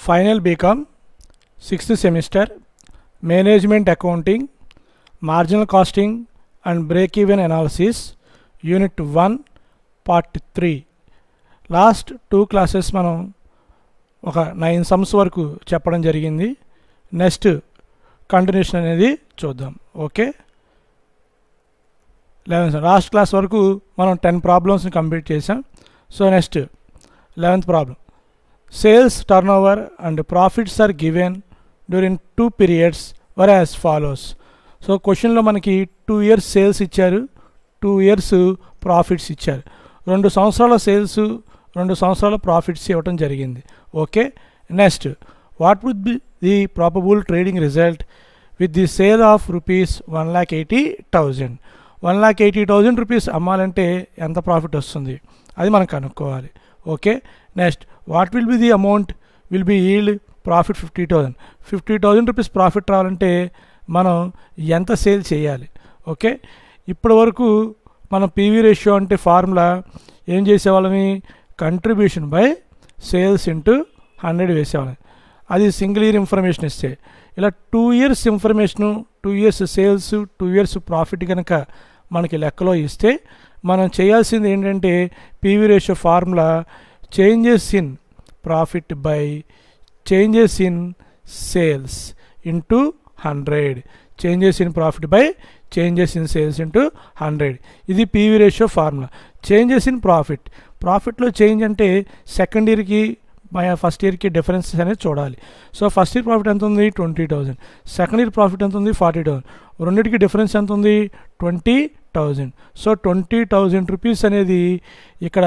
Final BCom 6th semester management accounting marginal costing and break even analysis unit 1 part 3 last 2 classes మనం ఒక 9 sums వరకు చెప్పడం జరిగింది. Next continuation అనేది చూద్దాం. ఓకే, 11 లాస్ట్ క్లాస్ వరకు మనం 10 ప్రాబ్లమ్స్ని కంప్లీట్ చేసాం. So next 11th problem, sales turnover and profits are given during 2 periods were as follows. So క్వశ్చన్లో మనకి 2 years సేల్స్ ఇచ్చారు, 2 years ప్రాఫిట్స్ ఇచ్చారు. 2 సంవత్సరాల సేల్స్ 2 సంవత్సరాల ప్రాఫిట్స్ ఇవ్వటం జరిగింది. Okay, next what would be the probable trading result with the sale of rupees 1,80,000. 1,80,000 rupees అమ్మాలంటే ఎంత ప్రాఫిట్ వస్తుంది అది మనం కనుక్కోవాలి. Okay, next what will be the amount will be yield profit 50,000. 50,000 rupees profit రావాలంటే మనం ఎంత సేల్ చేయాలి. ఓకే, ఇప్పటి వరకు మనం పీవీ రేషియో అంటే ఫార్ములా ఏం చేసేవాళ్ళని, కంట్రిబ్యూషన్ బై సేల్స్ ఇంటూ 100 వేసేవాళ్ళని. అది సింగిల్ ఇయర్ ఇన్ఫర్మేషన్ ఇస్తే. ఇలా 2 years information, 2 years sales, 2 years profit కనుక మనకి లెక్కలో ఇస్తే మనం చేయాల్సింది ఏంటంటే PV ratio formula changes in profit by changes in sales into 100. Changes in profit by changes in sales into 100. ఇది PV ratio formula. Changes in ప్రాఫిట్లో చేంజ్ అంటే సెకండ్ ఇయర్కి ఫస్ట్ ఇయర్కి డిఫరెన్స్ అనేది చూడాలి. సో ఫస్ట్ ఇయర్ ప్రాఫిట్ ఎంత ఉంది, 20,000. Second year profit ఎంత ఉంది, 40,000. రెండింటికి డిఫరెన్స్ ఎంత ఉంది, 20,000. సో 20,000 రూపీస్ అనేది ఇక్కడ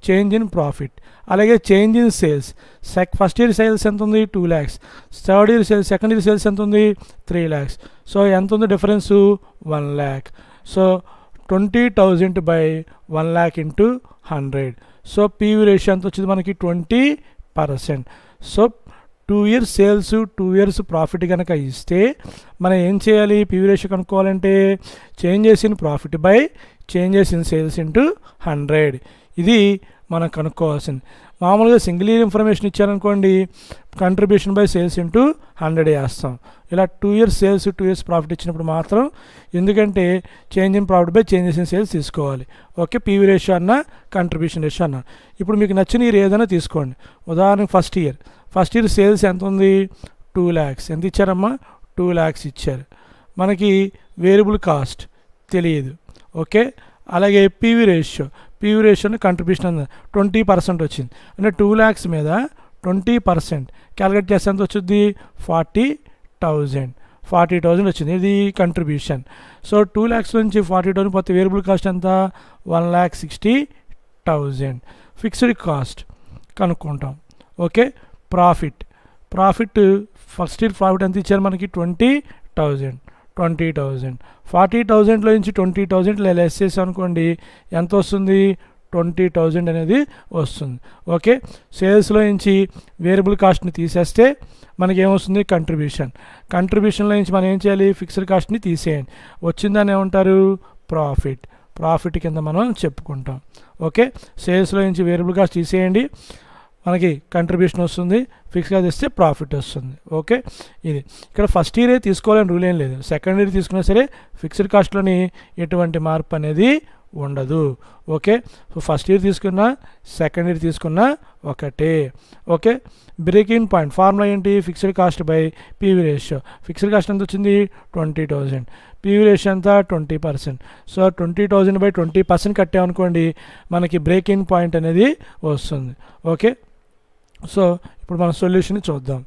చేంజ్ ఇన్ ప్రాఫిట్. అలాగే change in sales, first year sales ఎంత ఉంది, 2 lakhs. Third year sales, second year sales ఎంత ఉంది, 3 lakhs. సో ఎంత ఉంది difference, 1 lakh. So 20,000 by 1 lakh into 100. So PV ratio ఎంత వచ్చింది మనకి, 20%. So 2 years sales, 2 years profit కనుక ఇస్తే మనం ఏం చేయాలి, పీవీ రేషియో కనుక్కోవాలంటే changes in profit by changes in sales into 100. ఇది మనం కనుక్కోవాల్సింది. మామూలుగా సింగిల్ ఇయర్ ఇన్ఫర్మేషన్ ఇచ్చారనుకోండి, కంట్రిబ్యూషన్ బై సేల్స్ ఇంటూ 100 వేస్తాం. ఇలా 2 years సేల్స్, 2 years ప్రాఫిట్ ఇచ్చినప్పుడు మాత్రం, ఎందుకంటే change in profit by changes in sales తీసుకోవాలి. ఓకే, పీవీ రేషియో అన్న కంట్రిబ్యూషన్ రేషియో అన్న. ఇప్పుడు మీకు నచ్చిన ఇయర్ ఏదైనా తీసుకోండి. ఉదాహరణకు ఫస్ట్ ఇయర్ సేల్స్ ఎంత ఉంది, 2 lakhs. ఎంత ఇచ్చారమ్మా, 2 lakhs ఇచ్చారు. మనకి వేరియబుల్ కాస్ట్ తెలియదు. ఓకే, అలాగే పీవీ రేషియో కంట్రిబ్యూషన్ 20% వచ్చింది. అంటే 2 lakhs మీద 20% క్యాలిక్యులేట్ చేస్తే ఎంత వచ్చింది, 40,000 వచ్చింది. ఇది కంట్రిబ్యూషన్. సో 2 lakhs నుంచి 40,000 పోతే వేరియబుల్ కాస్ట్ ఎంత, 1,60,000. ఫిక్స్డ్ కాస్ట్ కనుక్కుంటాం. Okay, profit first year profit ఎంత ఇచ్చారు మనకి, 20,000. 40,000లో నుంచి 20,000 లెస్ చేసాం అనుకోండి, ఎంత వస్తుంది, 20,000 అనేది వస్తుంది. ఓకే, సేల్స్లో నుంచి వేరియబుల్ కాస్ట్ని తీసేస్తే మనకి ఏమొస్తుంది, కంట్రిబ్యూషన్లో నుంచి మనం ఏం చేయాలి, ఫిక్స్డ్ కాస్ట్ని తీసేయండి. వచ్చిందని ఏమంటారు, ప్రాఫిట్ కింద మనం చెప్పుకుంటాం. ఓకే, సేల్స్లో నుంచి వేరియబుల్ కాస్ట్ తీసేయండి, మనకి కంట్రిబ్యూషన్ వస్తుంది, ఫిక్స్గా తెస్తే ప్రాఫిట్ వస్తుంది. ఓకే, ఇది ఇక్కడ ఫస్ట్ ఇయరే తీసుకోవాలని రూల్ ఏం లేదు. సెకండ్ ఇయర్ తీసుకున్నా సరే ఫిక్స్డ్ కాస్ట్లోని ఎటువంటి మార్పు అనేది ఉండదు. ఓకే, సో ఫస్ట్ ఇయర్ తీసుకున్నా సెకండ్ ఇయర్ తీసుకున్నా ఒకటే. ఓకే, బ్రేకింగ్ పాయింట్ ఫార్ములా ఏంటి, fixed cost by PV ratio. Fixed cost ఎంత వచ్చింది, 20,000. పీవీ రేషియో ఎంత, 20%. సో 20,000 బై 20% కట్టామనుకోండి, మనకి బ్రేకింగ్ పాయింట్ అనేది వస్తుంది. ఓకే, సో ఇప్పుడు మన సొల్యూషన్ చూద్దాం.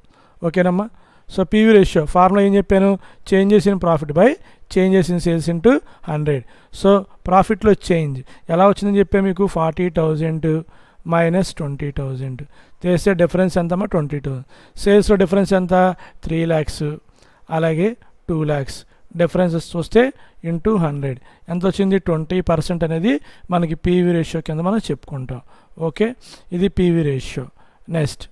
ఓకేనమ్మా, సో పీవీ రేషియో ఫార్ములా ఏం చెప్పాను, changes in profit by changes in sales into 100. So ప్రాఫిట్లో చేంజ్ ఎలా వచ్చిందని చెప్పాను మీకు, 40,000 మైనస్ 20,000 చేస్తే డిఫరెన్స్ ఎంతమ్మా, 20,000. సేల్స్లో డిఫరెన్స్ ఎంత, 3 lakhs. అలాగే 2 lakhs డిఫరెన్సెస్ చూస్తే ఇంటూ 100 ఎంత వచ్చింది, 20% అనేది మనకి పీవీ రేషియో కింద మనం చెప్పుకుంటాం. ఓకే, ఇది PV ratio. Next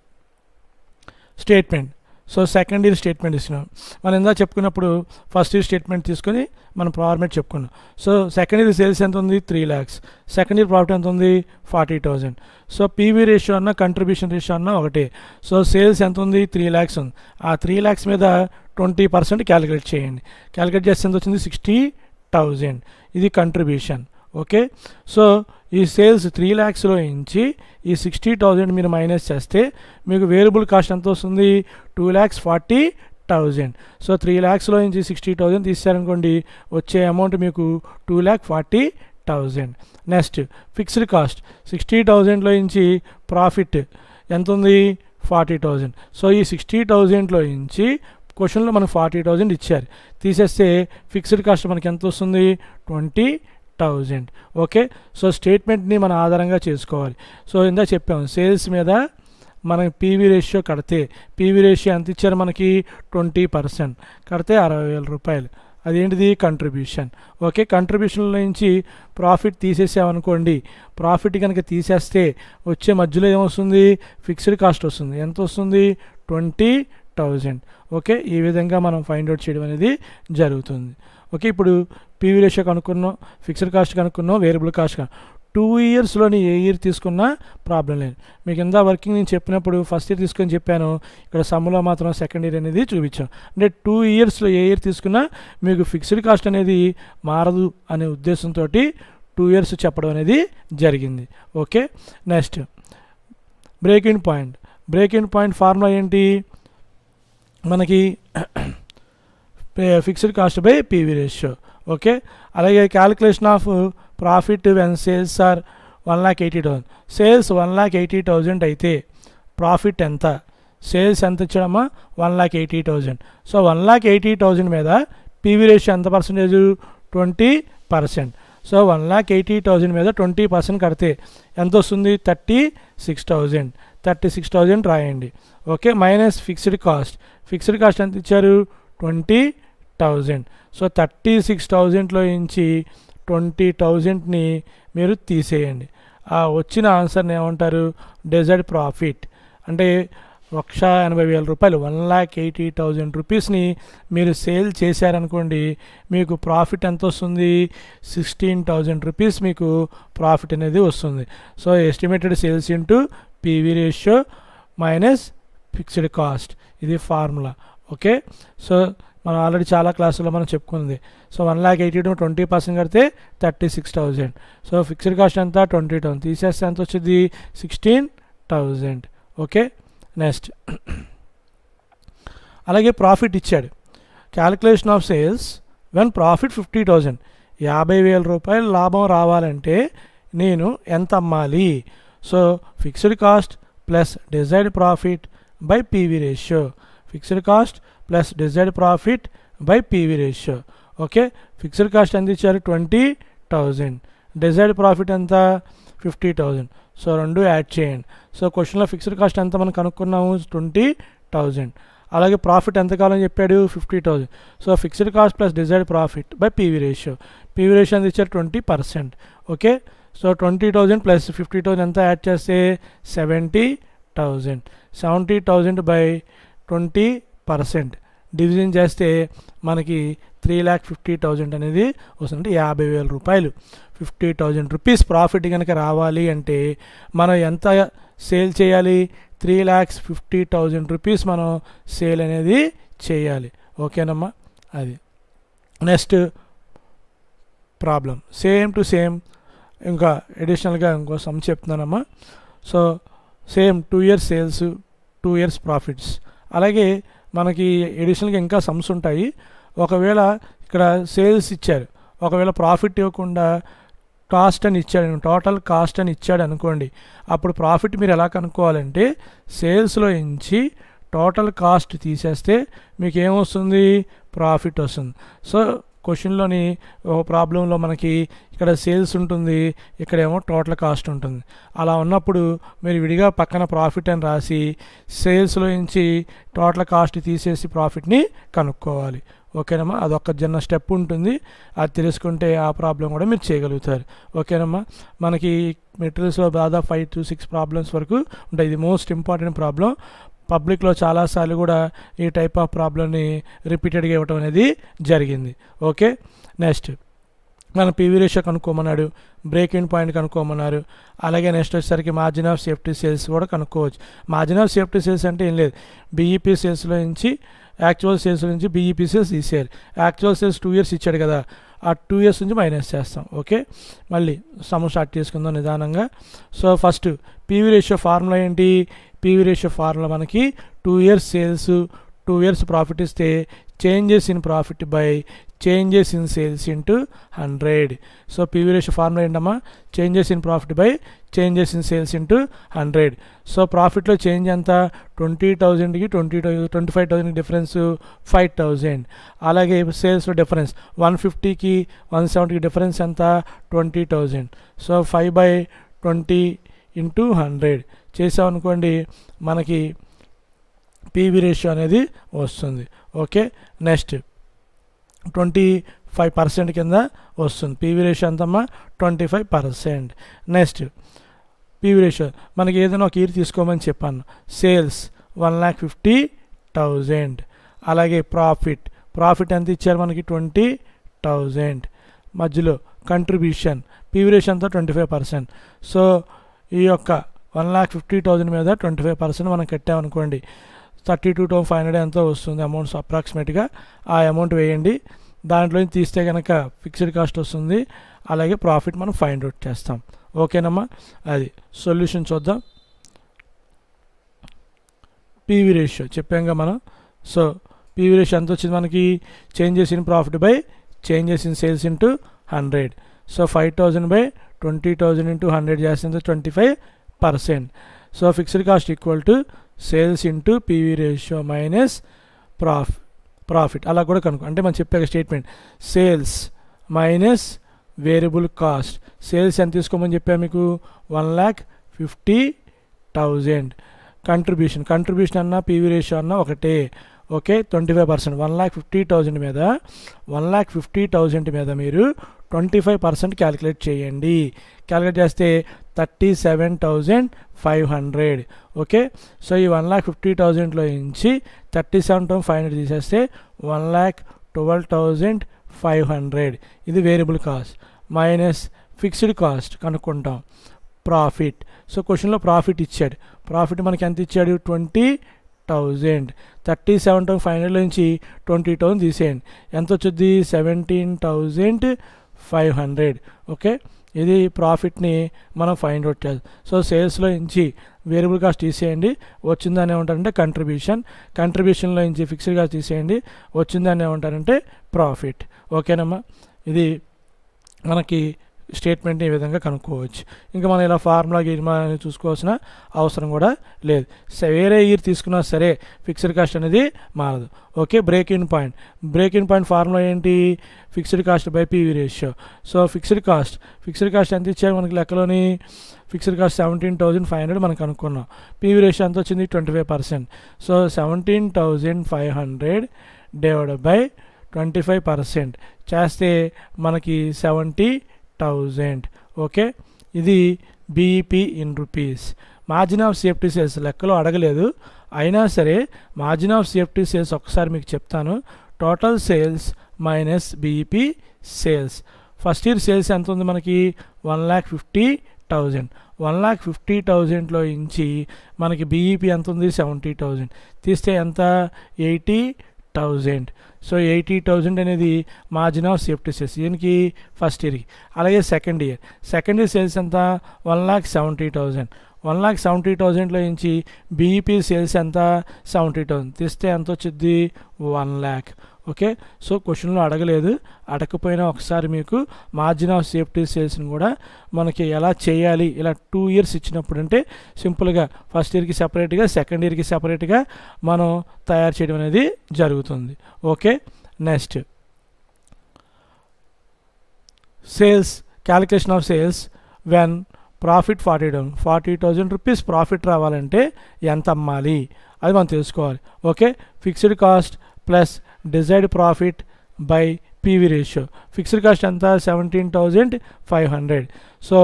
statement, so second year statement ఇస్తున్నాం. మనం ఇందా చెప్పుకున్నప్పుడు ఫస్ట్ ఇయర్ స్టేట్మెంట్ తీసుకొని మనం ఫార్మేట్ చెప్పుకున్నాం. సో సెకండ్ ఇయర్ సేల్స్ ఎంత ఉంది 3 lakhs, సెకండ్ ఇయర్ ప్రాఫిట్ ఎంత ఉంది 40,000. సో పీవీ రేషియో అన్న కంట్రిబ్యూషన్ రేషియో అన్న ఒకటే. సో సేల్స్ ఎంత ఉంది 3 lakhs ఉంది. ఆ 3 lakhs మీద 20% క్యాలిక్యులేట్ చేయండి. క్యాలిక్యులేట్ చేస్తే ఎంత వచ్చింది 60,000. ఇది కంట్రిబ్యూషన్. ఓకే, సో ఈ సేల్స్ 3 lakhsలో నుంచి ఈ 60,000 మీరు మైనస్ చేస్తే మీకు వేరియబుల్ కాస్ట్ ఎంత వస్తుంది 2,40,000. సో 3 lakhsలో నుంచి 60,000 తీసారనుకోండి, వచ్చే అమౌంట్ మీకు 2,40,000. నెక్స్ట్ ఫిక్స్డ్ కాస్ట్ 60,000లో నుంచి ప్రాఫిట్ ఎంత ఉంది 40,000. సో ఈ 60,000లో నుంచి క్వశ్చన్లో మనకు 40,000 ఇచ్చారు, తీసేస్తే ఫిక్స్డ్ కాస్ట్ మనకి ఎంత వస్తుంది 20,000. ఓకే, సో స్టేట్మెంట్ని మన ఆధారంగా చేసుకోవాలి. సో ఇందా చెప్పాము సేల్స్ మీద మనకి పీవీ రేషియో కడితే, పీవీ రేషియో ఎంత ఇచ్చారు మనకి 20% కడితే 60,000 రూపాయలు. అదేంటిది కంట్రిబ్యూషన్. ఓకే, కంట్రిబ్యూషన్లో నుంచి ప్రాఫిట్ తీసేసామనుకోండి, ప్రాఫిట్ కనుక తీసేస్తే వచ్చే మధ్యలో ఏమొస్తుంది ఫిక్స్డ్ కాస్ట్ వస్తుంది. ఎంత వస్తుంది 20,000. ఓకే, ఈ విధంగా మనం ఫైండ్ అవుట్ చేయడం అనేది జరుగుతుంది. ఓకే, ఇప్పుడు పీవీ రేషియో కనుక్కున్నాం, ఫిక్స్డ్ కాస్ట్ కనుక్కున్నాం, వేరియబుల్ కాస్ట్ 2 yearsలోని ఏ ఇయర్ తీసుకున్నా ప్రాబ్లం లేదు. మీకు ఇందా వర్కింగ్ నేను చెప్పినప్పుడు ఫస్ట్ ఇయర్ తీసుకొని చెప్పాను, ఇక్కడ సమ్లో మాత్రం సెకండ్ ఇయర్ అనేది చూపించాం. అంటే 2 yearsలో ఏ ఇయర్ తీసుకున్నా మీకు ఫిక్స్డ్ కాస్ట్ అనేది మారదు అనే ఉద్దేశంతో 2 years చెప్పడం అనేది జరిగింది. Okay, next break in point. Break in point formula ఏంటి మనకి fixed cost by PV ratio. Okay, అలాగే calculation of profit when sales are 1,80,000. Sales 1,80,000 అయితే ప్రాఫిట్ ఎంత? సేల్స్ ఎంత ఇచ్చాడమ్మా 1,80,000. సో 1,80,000 మీద పీవీ రేషియో ఎంత పర్సెంటేజ్ 20%. సో 1,80,000 మీద 20% కడితే ఎంత వస్తుంది 36,000. 36,000 రాయండి. Okay, minus fixed cost. Fixed cost ఎంత ఇచ్చారు 20,000. సో 36,000లో నుంచి 20,000ని మీరు తీసేయండి. ఆ వచ్చిన ఆన్సర్ని ఏమంటారు డిజైర్డ్ ప్రాఫిట్. అంటే 1,80,000 రూపాయలు 1,80,000 రూపీస్ని మీరు సేల్ చేశారనుకోండి, మీకు ప్రాఫిట్ ఎంత వస్తుంది 16,000 రూపీస్ మీకు ప్రాఫిట్ అనేది వస్తుంది. So estimated sales into PV ratio minus fixed cost, ఇది ఫార్ములా. ఓకే, సో మనం ఆల్రెడీ చాలా క్లాసుల్లో మనం చెప్పుకుంది. సో 1,80,000 20% కడితే 36,000. సో ఫిక్స్డ్ కాస్ట్ ఎంత 20,000 తీసేస్తే ఎంత వచ్చింది 16,000. ఓకే, నెక్స్ట్ అలాగే ప్రాఫిట్ ఇచ్చాడు. Calculation of sales when profit 50,000. 50,000 రూపాయలు లాభం రావాలంటే నేను ఎంత అమ్మాలి? So fixed cost plus desired profit by PV ratio. Fixed cost plus desired profit by PV ratio. Okay, fixed cost ఎంత ఇచ్చారు 20,000, డిజైర్డ్ ప్రాఫిట్ ఎంత 50,000. సో రెండు యాడ్ చేయండి. సో క్వశ్చన్లో ఫిక్స్డ్ కాస్ట్ ఎంత మనం కనుక్కున్నాము 20,000. అలాగే ప్రాఫిట్ ఎంత కావాలని చెప్పాడు 50,000. So fixed cost plus desired profit by PV ratio. PV ratio ఎంత ఇచ్చారు 20%. ఓకే, సో 20,000 ప్లస్ 50,000 ఎంత యాడ్ చేస్తే 70,000. 70,000 బై 20% డివిజన్ చేస్తే మనకి 3,50,000 అనేది వస్తుంది. 50,000 రూపాయలు 50,000 రూపీస్ ప్రాఫిట్ కనుక రావాలి అంటే మనం ఎంత సేల్ చేయాలి 3,50,000 రూపీస్ మనం సేల్ అనేది చేయాలి. ఓకేనమ్మా, అది next problem same to same. ఇంకా అడిషనల్గా ఇంకో సమ్ చెప్తున్నానమ్మా. So same 2 years sales 2 years profits. అలాగే మనకి ఎడిషనల్గా ఇంకా సమ్స్ ఉంటాయి. ఒకవేళ ఇక్కడ సేల్స్ ఇచ్చారు, ఒకవేళ ప్రాఫిట్ ఇవ్వకుండా కాస్ట్ అని ఇచ్చాడు, టోటల్ కాస్ట్ అని ఇచ్చాడు అనుకోండి, అప్పుడు ప్రాఫిట్ మీరు ఎలా కనుక్కోవాలంటే సేల్స్లో నుంచి టోటల్ కాస్ట్ తీసేస్తే మీకు ఏమొస్తుంది ప్రాఫిట్ వస్తుంది. సో క్వశ్చన్లోని ఒక ప్రాబ్లంలో మనకి ఇక్కడ సేల్స్ ఉంటుంది, ఇక్కడేమో టోటల్ కాస్ట్ ఉంటుంది. అలా ఉన్నప్పుడు మీరు విడిగా పక్కన ప్రాఫిట్ అని రాసి సేల్స్లో నుంచి టోటల్ కాస్ట్ తీసేసి ప్రాఫిట్ని కనుక్కోవాలి. ఓకేనమ్మా, అదొక చిన్న స్టెప్ ఉంటుంది, అది తెలుసుకుంటే ఆ ప్రాబ్లం కూడా మీరు చేయగలుగుతారు. ఓకేనమ్మా, మనకి మెటీరియల్స్లో దాదాపు 5 to 6 ప్రాబ్లమ్స్ వరకు ఉంటాయి. ఇది మోస్ట్ ఇంపార్టెంట్ ప్రాబ్లం. పబ్లిక్లో చాలాసార్లు కూడా ఈ టైప్ ఆఫ్ ప్రాబ్లమ్ని రిపీటెడ్గా ఇవ్వటం అనేది జరిగింది. ఓకే, నెక్స్ట్ మనం పీవీ రేషియో కనుక్కోమన్నాడు, బ్రేక్ ఇన్ పాయింట్ కనుక్కోమన్నారు. అలాగే నెక్స్ట్ వచ్చేసరికి మార్జిన్ ఆఫ్ సేఫ్టీ సేల్స్ కూడా కనుక్కోవచ్చు. మార్జిన్ ఆఫ్ సేఫ్టీ సేల్స్ అంటే ఏం లేదు, బీఈపీ సేల్స్లో నుంచి యాక్చువల్ సేల్స్ నుంచి బీఈపీ సేల్స్ తీసేయాలి. యాక్చువల్ సేల్స్ 2 years ఇచ్చాడు కదా, ఆ 2 years నుంచి మైనస్ చేస్తాం. ఓకే, మళ్ళీ సమ్ స్టార్ట్ చేసుకుందాం నిదానంగా. So first PV ratio formula ఏంటి? పీవీ రేషియో ఫార్ములా మనకి 2 years సేల్స్ 2 years ప్రాఫిట్ ఇస్తే changes in profit by changes in sales into 100. So PV ratio formula ఏంటమ్మా? Changes in profit by changes in sales into 100. So ప్రాఫిట్లో change ఎంత? 20,000కి 25,000కి difference 5,000. అలాగే సేల్స్లో డిఫరెన్స్ 150కి 170కి డిఫరెన్స్ ఎంత? 20,000. సో 5/20 ఇంటూ 100 చేసామనుకోండి, మనకి పీవీ రేషియో అనేది వస్తుంది. ఓకే, నెక్స్ట్ 25% కింద వస్తుంది. పీవీ రేషియో ఎంతమ్మా? 25%. నెక్స్ట్ పీవీ రేషియో మనకి ఏదైనా ఒక ఇయర్ తీసుకోమని చెప్పాను. సేల్స్ 1,50,000. అలాగే ప్రాఫిట్ ఎంత ఇచ్చారు మనకి? 20,000. మధ్యలో కంట్రిబ్యూషన్ పీవీ రేషియో అంతా 25%. సో ఈ యొక్క 1,50,000 మీద 25% మనం కట్టామనుకోండి, 32,500 ఎంతో వస్తుంది అమౌంట్స్ అప్రాక్సిమేట్గా. ఆ అమౌంట్ వేయండి, దాంట్లో తీస్తే కనుక ఫిక్స్డ్ కాస్ట్ వస్తుంది. అలాగే ప్రాఫిట్ మనం ఫైండ్ అవుట్ చేస్తాం. ఓకేనమ్మా, అది సొల్యూషన్ చూద్దాం. పీవీ రేషియో చెప్పాంగా మనం. సో పీవీ రేషియో ఎంత వచ్చింది మనకి? Changes in profit by changes in sales into 100. So 5,000/20,000 into 100 చేస్తుంది 25%. So fixed cost equal to sales into PV ratio minus profit. అలా కూడా కనుక్కో, అంటే మనం చెప్పే statement sales minus variable cost. Sales ఎంత తీసుకోమని చెప్పాను మీకు? 1,50,000. కంట్రిబ్యూషన్ అన్నా పీవీ రేషియో అన్నా ఒకటే. ఓకే, 25%. 1,50,000 మీద 1,50,000 మీద మీరు 25% క్యాలిక్యులేట్ చేయండి. క్యాలిక్యులేట్ చేస్తే 37,500. ఓకే, సో ఈ 1,50,000లో నుంచి 37,500 తీసేస్తే 1,12,500. ఇది variable cost minus fixed cost కనుక్కుంటాం. ప్రాఫిట్, సో క్వశ్చన్లో ప్రాఫిట్ ఇచ్చాడు. ప్రాఫిట్ మనకి ఎంత ఇచ్చాడు? 20,000. 37,500 నుంచి 20,000 తీసేయండి, ఎంత వచ్చింది? 17,500. ఓకే, ఇది ప్రాఫిట్ని మనం ఫైండ్ అవుట్ చేయాలి. సో సేల్స్లో నుంచి వేరియబుల్ కాస్ట్ తీసేయండి, వచ్చిందని ఏమంటారంటే కంట్రిబ్యూషన్లో నుంచి ఫిక్స్డ్ కాస్ట్ తీసేయండి, వచ్చిందని ఏమంటారంటే ప్రాఫిట్. ఓకేనమ్మా, ఇది మనకి స్టేట్మెంట్ని ఈ విధంగా కనుక్కోవచ్చు. ఇంకా మనం ఇలా ఫార్ములా చూసుకోవాల్సిన అవసరం కూడా లేదు. వేరే ఇయర్ తీసుకున్నా సరే ఫిక్స్డ్ కాస్ట్ అనేది మారదు. Okay, break in point formula ఏంటి? Fixed cost by PV ratio. So fixed cost ఎంత ఇచ్చారు మనకి లెక్కలోని? ఫిక్స్డ్ కాస్ట్ 17,500 మనం కనుక్కున్నాం. పీవీ రేషియో ఎంత వచ్చింది? 25%. సో 17,500 డివైడెడ్ బై 25% చేస్తే మనకి 70,000. ఓకే, ఇది BEP in rupees. Margin of safety sales లెక్కలో అడగలేదు, అయినా సరే మార్జిన్ ఆఫ్ సేఫ్టీ సేల్స్ ఒకసారి మీకు చెప్తాను. Total sales minus BEP sales. First year sales ఎంత ఉంది మనకి? 1,50,000. 1,50,000లో నుంచి మనకి బీఈపీ ఎంత ఉంది? 70,000. తీస్తే ఎంత? 80,000. సో 80,000 అనేది మార్జిన్ ఆఫ్ సేఫ్టీ సేల్స్ దీనికి ఫస్ట్ ఇయర్కి. అలాగే సెకండ్ ఇయర్ సేల్స్ ఎంత? 1,70,000. 1,70,000లో నుంచి బీఈపీ సేల్స్ ఎంత? 70,000. తీస్తే ఎంత వచ్చింది? 1,00,000. ఓకే, సో క్వశ్చన్లో అడగలేదు, అడగకపోయినా ఒకసారి మీకు మార్జిన్ ఆఫ్ సేఫ్టీ సేల్స్ని కూడా మనకి ఎలా చేయాలి, ఇలా 2 years ఇచ్చినప్పుడు అంటే సింపుల్గా ఫస్ట్ ఇయర్కి సెపరేట్గా సెకండ్ ఇయర్కి సెపరేట్గా మనం తయారు చేయడం అనేది జరుగుతుంది. Okay, next sales calculation of sales when profit 40,000 rupees profit రావాలంటే ఎంత అమ్మాలి అది మనం తెలుసుకోవాలి. Okay, fixed cost plus desired profit by PV ratio. Fixed cost ఎంత? 17,500. సో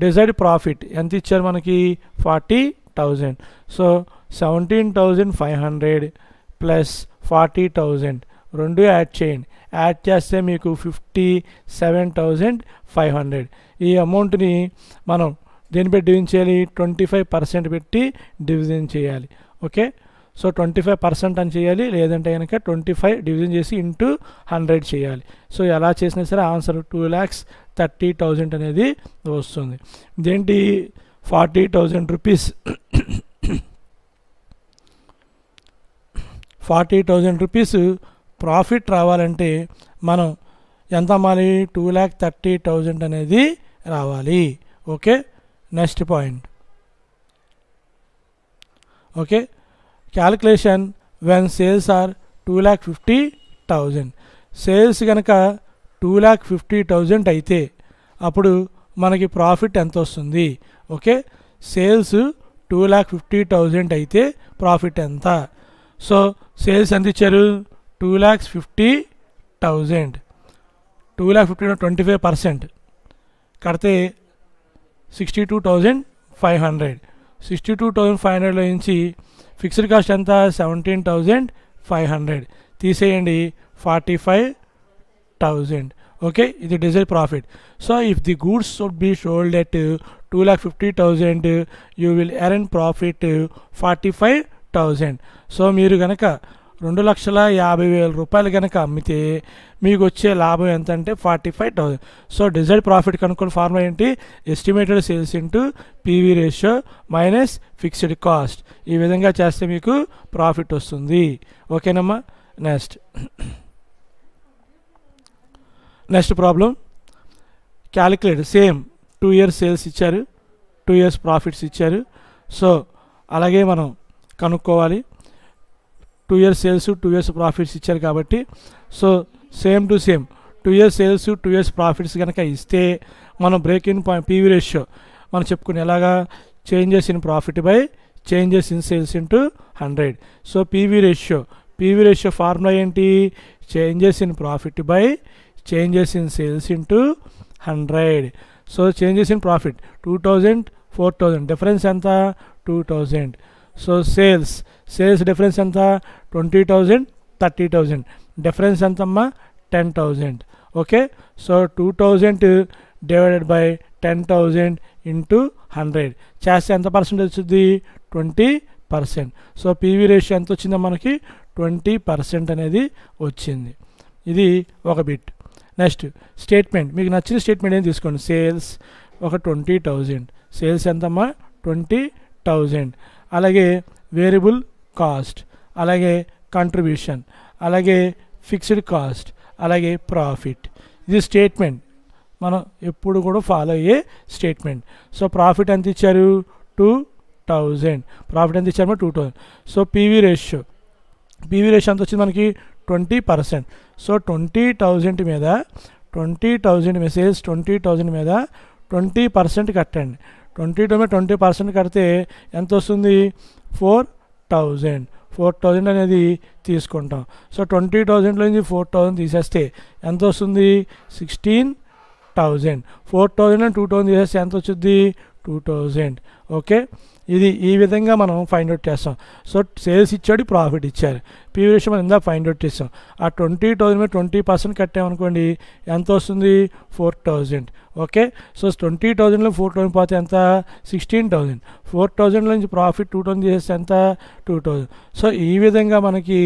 డిజైర్డ్ ప్రాఫిట్ ఎంత ఇచ్చారు మనకి? 40,000. సో 17,500 ప్లస్ 40,000 రెండు యాడ్ చేయండి. యాడ్ చేస్తే మీకు 57,500. ఈ అమౌంట్ని మనం దేని పెట్టి డివిజన్ చేయాలి? 25% పెట్టి డివిజన్ చేయాలి. ఓకే, సో 25% అని చేయాలి, లేదంటే కనుక 25 డివిజన్ చేసి ఇంటూ 100 చేయాలి. సో ఎలా చేసినా సరే ఆన్సర్ 2,30,000 అనేది వస్తుంది. ఇదేంటి 40,000 రూపీస్ 40,000 రూపీస్ ప్రాఫిట్ రావాలంటే మనం ఎంత అమ్మాలి? 2,30,000 అనేది రావాలి. Okay, next point. Okay, calculation when sales are 2,50,000. Sales కనుక 2,50,000 అయితే అప్పుడు మనకి ప్రాఫిట్ ఎంత వస్తుంది? ఓకే, సేల్స్ 2,50,000 అయితే ప్రాఫిట్ ఎంత? సో సేల్స్ ఎంత ఇచ్చారు? 2,50,000. 2,50,000 25% కడితే 62,500. 62,500లో నుంచి ఫిక్స్డ్ కాస్ట్ ఎంత? 17,500 తీసేయండి, 45,000. ఓకే, ఇది desire profit. So if the goods should be sold at 2,50,000 you will earn profit 45,000. So మీరు కనుక 2,50,000 రూపాయలు కనుక అమ్మితే మీకు వచ్చే లాభం ఎంత అంటే 45,000. సో డిజైర్డ్ ప్రాఫిట్ కనుక్కున్న ఫార్ములా ఏంటి? Estimated sales into PV ratio minus fixed cost. ఈ విధంగా చేస్తే మీకు ప్రాఫిట్ వస్తుంది. ఓకేనమ్మా. Next problem. Calculate same 2 years sales ఇచ్చారు, 2 years ప్రాఫిట్స్ ఇచ్చారు. సో అలాగే మనం కనుక్కోవాలి. 2 years సేల్స్ 2 years ప్రాఫిట్స్ ఇచ్చారు కాబట్టి so same to same 2 years sales 2 years profits కనుక ఇస్తే మనం break in point PV ratio మనం చెప్పుకుని ఎలాగా? Changes in profit by changes in sales into 100. So PV ratio formula ఏంటి? Changes in profit by changes in sales into 100. So changes in profit 2,000 4,000 difference ఎంత? 2,000. So sales difference ఎంత? 20,000 30,000 difference ఎంతమ్మా? 10,000. Okay, so 2,000 divided by 10,000 into 100 చేస్తే ఎంత percentage వచ్చింది? 20%. So PV ratio ఎంత వచ్చిందో మనకి? 20% అనేది వచ్చింది. ఇది ఒక బిట్. Next statement. మీకు నచ్చిన స్టేట్మెంట్ ఏం తీసుకోండి. సేల్స్ ఒక 20,000. సేల్స్ ఎంతమ్మా? 20,000. అలాగే వేరియబుల్ కాస్ట్, అలాగే కంట్రిబ్యూషన్, అలాగే ఫిక్స్డ్ కాస్ట్, అలాగే ప్రాఫిట్. ఇది స్టేట్మెంట్, మనం ఎప్పుడు కూడా ఫాలో అయ్యే స్టేట్మెంట్. సో ప్రాఫిట్ ఎంత ఇచ్చారు? 2,000. ప్రాఫిట్ ఎంత ఇచ్చారు? 2,000. సో పీవీ రేషియో ఎంత వచ్చింది మనకి? 20%. సో 20,000 మీద సేల్స్ 20,000 మీద 20% కట్టండి. 20,000 మీద 20% కడితే ఎంత వస్తుంది? 4,000 అనేది తీసుకుంటాం. సో 20,000లో నుంచి 4,000 తీసేస్తే ఎంత వస్తుంది? 16,000. 4,000 and 2,000 తీసేస్తే ఎంత వచ్చింది? 2,000. ఓకే, ఇది ఈ విధంగా మనం ఫైండ్ అవుట్ చేస్తాం. సో సేల్స్ ఇచ్చాడు, ప్రాఫిట్ ఇచ్చారు, పీవీ రేషియో మనం ఇందా ఫైండ్ అవుట్ చేస్తాం. ఆ 20,000 మీద 20% కట్టామనుకోండి ఎంత వస్తుంది? 4,000. ఓకే, సో 20,000లో 4,000 పోతే ఎంత? 16,000. 4,000 నుంచి ప్రాఫిట్ 2,000 చేస్తే ఎంత? 2,000. సో ఈ విధంగా మనకి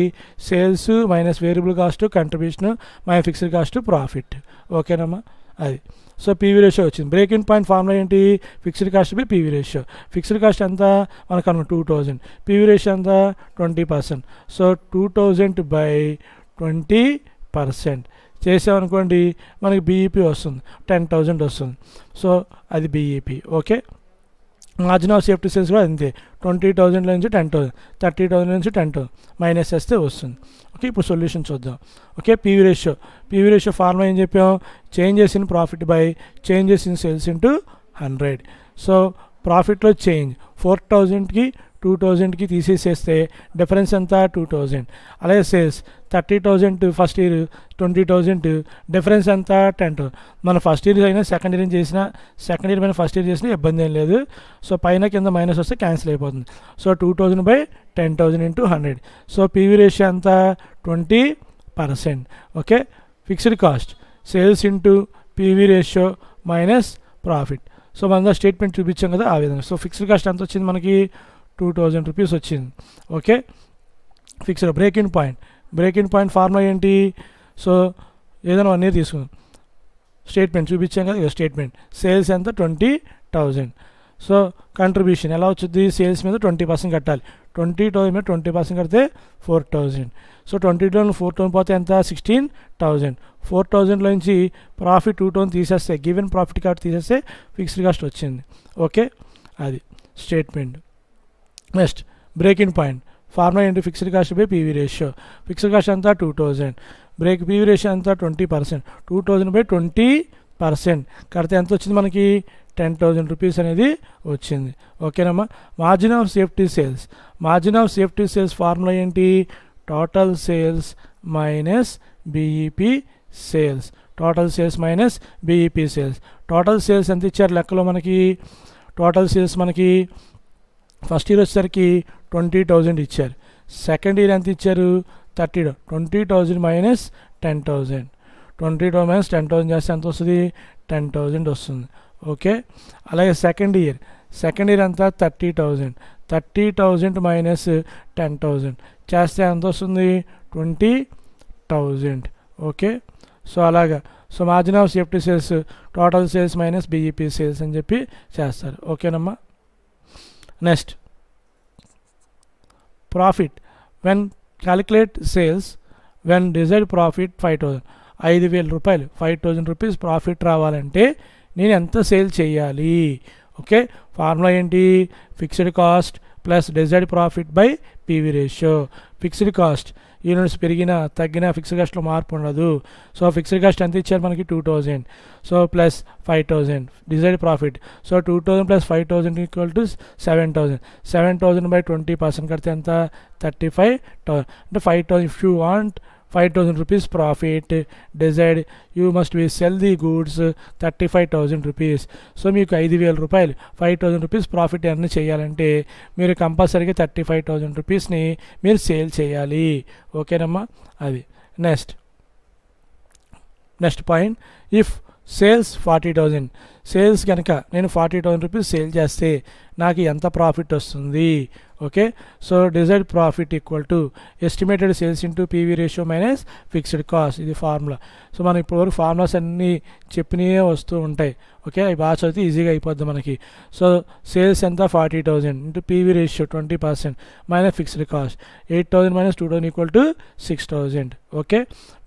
sales minus variable cost, contribution minus fixed cost, profit. ఓకేనమ్మా, అది. సో పీవీ రేషియో వచ్చింది. బ్రేక్ ఇన్ పాయింట్ ఫార్ములా ఏంటి? Fixed cost by PV ratio. Fixed cost ఎంత మనకు? 2,000. పీవీ రేషియో ఎంత? 20%. సో 2,000 బై 20% చేసామనుకోండి మనకి బీఈపీ వస్తుంది, 10,000 వస్తుంది. సో అది BEP. Okay, margin of safety sales కూడా అంతే. 20,000 నుంచి 10,000, 30,000 నుంచి 10,000 మైనస్ చేస్తే వస్తుంది. ఓకే, ఇప్పుడు సొల్యూషన్ చూద్దాం. ఓకే, పీవీ రేషియో ఫార్ములా ఏం చెప్పాం? Changes in profit by changes in sales into 100. So ప్రాఫిట్లో చేంజ్ 4,000కి 2000కి తీసేసేస్తే డిఫరెన్స్ ఎంత 2000. అలాగే సేల్స్ 30,000 ఫస్ట్ ఇయర్ 20,000 డిఫరెన్స్ ఎంత 10,000. మన ఫస్ట్ ఇయర్ అయినా సెకండ్ ఇయర్ చేసినా సెకండ్ ఇయర్ పైన ఫస్ట్ ఇయర్ చేసినా ఇబ్బంది ఏం లేదు. సో పైన కింద మైనస్ వస్తే క్యాన్సిల్ అయిపోతుంది. సో 2000/10,000 × 100. సో పీవీ రేషియో ఎంత 20%. Okay, fixed cost sales into PV ratio minus profit. So మన స్టేట్మెంట్ చూపించాం కదా ఆ విధంగా. సో ఫిక్స్డ్ కాస్ట్ ఎంత వచ్చింది మనకి 2,000 రూపీస్ వచ్చింది. Okay, fixed break in point formula ఏంటి? సో ఏదైనా 1 ఇయర్ తీసుకుందాం. స్టేట్మెంట్ చూపించాం కదా, ఇక స్టేట్మెంట్ సేల్స్ ఎంత 20,000. సో కంట్రిబ్యూషన్ ఎలా వచ్చింది? సేల్స్ మీద 20% కట్టాలి. 20,000 మీద 20% కడితే 4,000. సో 20,000 4,000 పోతే ఎంత 16,000. 4,000లో నుంచి ప్రాఫిట్ 2,000 తీసేస్తే గివెన్ ప్రాఫిట్ కార్డ్ తీసేస్తే ఫిక్స్డ్ కాస్ట్ వచ్చింది. ఓకే, అది statement. Next break in point formula ఏంటి? Fixed cost by PV ratio. Fixed cost అంతా 2,000, బ్రేక్ పీవీ రేషియో అంతా 20%. 2,000/20% కడితే ఎంత వచ్చింది మనకి 10,000 రూపీస్ అనేది వచ్చింది. ఓకేనమ్మా. Margin of safety sales formula ఏంటి? Total sales minus BEP sales. Total sales ఎంత ఇచ్చారు లెక్కలో మనకి? టోటల్ సేల్స్ మనకి ఫస్ట్ ఇయర్ వచ్చేసరికి 20,000 ఇచ్చారు. సెకండ్ ఇయర్ ఎంత ఇచ్చారు? 30,000. 20,000 మైనస్ 10,000. 20,000 మైనస్ 10,000 చేస్తే ఎంత వస్తుంది? 10,000 వస్తుంది. ఓకే, అలాగే సెకండ్ ఇయర్ అంతా 30,000. 30,000 మైనస్ 10,000 చేస్తే ఎంత వస్తుంది? 20,000. ఓకే, సో అలాగా. So margin of safety sales total sales minus BEP sales అని చెప్పి చేస్తారు. ఓకేనమ్మా. Next profit when calculate sales when desired profit 5,000. 5,000 రూపాయలు 5,000 రూపీస్ ప్రాఫిట్ రావాలంటే నేను ఎంత సేల్ చేయాలి? ఓకే, ఫార్ములా ఏంటి? Fixed cost plus desired profit by PV ratio. Fixed cost units పెరిగినా తగ్గినా ఫిక్స్డ్ కాస్ట్లో మార్పు ఉండదు. సో ఫిక్స్డ్ కాస్ట్ ఎంత ఇచ్చారు మనకి? 2,000. So plus 5,000 desired profit. So 2,000 plus 5,000 = 7,000. 7,000/20% కడితే ఎంత? 35,000. అంటే 5,000. If you want 5,000 rupees profit desired, you must be sell the goods 35,000 rupees. So మీకు 5,000 రూపాయలు 5,000 రూపీస్ ప్రాఫిట్ ఎర్న్ చేయాలంటే మీరు కంపల్సరీగా 35,000 రూపీస్ని మీరు సేల్ చేయాలి. ఓకేనమ్మా, అది. Next point, if sales 40,000 sales కనుక నేను 40,000 రూపీస్ సేల్ చేస్తే నాకు ఎంత ప్రాఫిట్ వస్తుంది? Okay, so desired profit equal to estimated sales into PV ratio minus fixed cost. ఇది ఫార్ములా. సో మనం ఇప్పటివరకు ఫార్ములాస్ అన్నీ చెప్పినవే వస్తూ ఉంటాయి. ఓకే, అవి బాగా చదివితే ఈజీగా అయిపోద్ది మనకి. సో సేల్స్ ఎంత 40,000 into PV ratio 20% minus fixed cost 8,000 minus 2,000 = 6,000. Okay,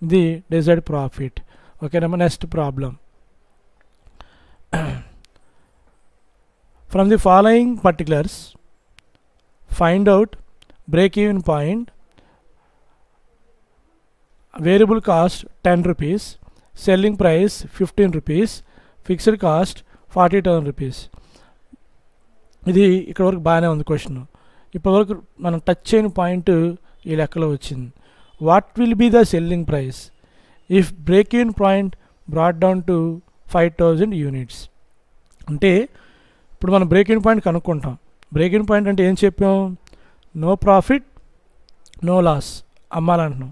ఇది డిజైర్డ్ ప్రాఫిట్. ఓకేనమ్మా. Next problem, from the following particulars find out break even point. Variable cost 10 rupees, selling price 15 rupees, fixed cost 40,000 rupees. ఇది ఇక్కడ వరకు బాగానే ఉంది question. ఇప్పటివరకు మనం touch అయిన పాయింట్ ఈ లెక్కలో వచ్చింది. What will be the selling price if break even point brought down to 5,000 units? అంటే ఇప్పుడు మనం బ్రేక్ ఇన్ పాయింట్ కనుక్కుంటాం. బ్రేక్ ఇన్ పాయింట్ అంటే ఏం చెప్పాం? నో ప్రాఫిట్ నో లాస్ అమ్మాలంటున్నాం.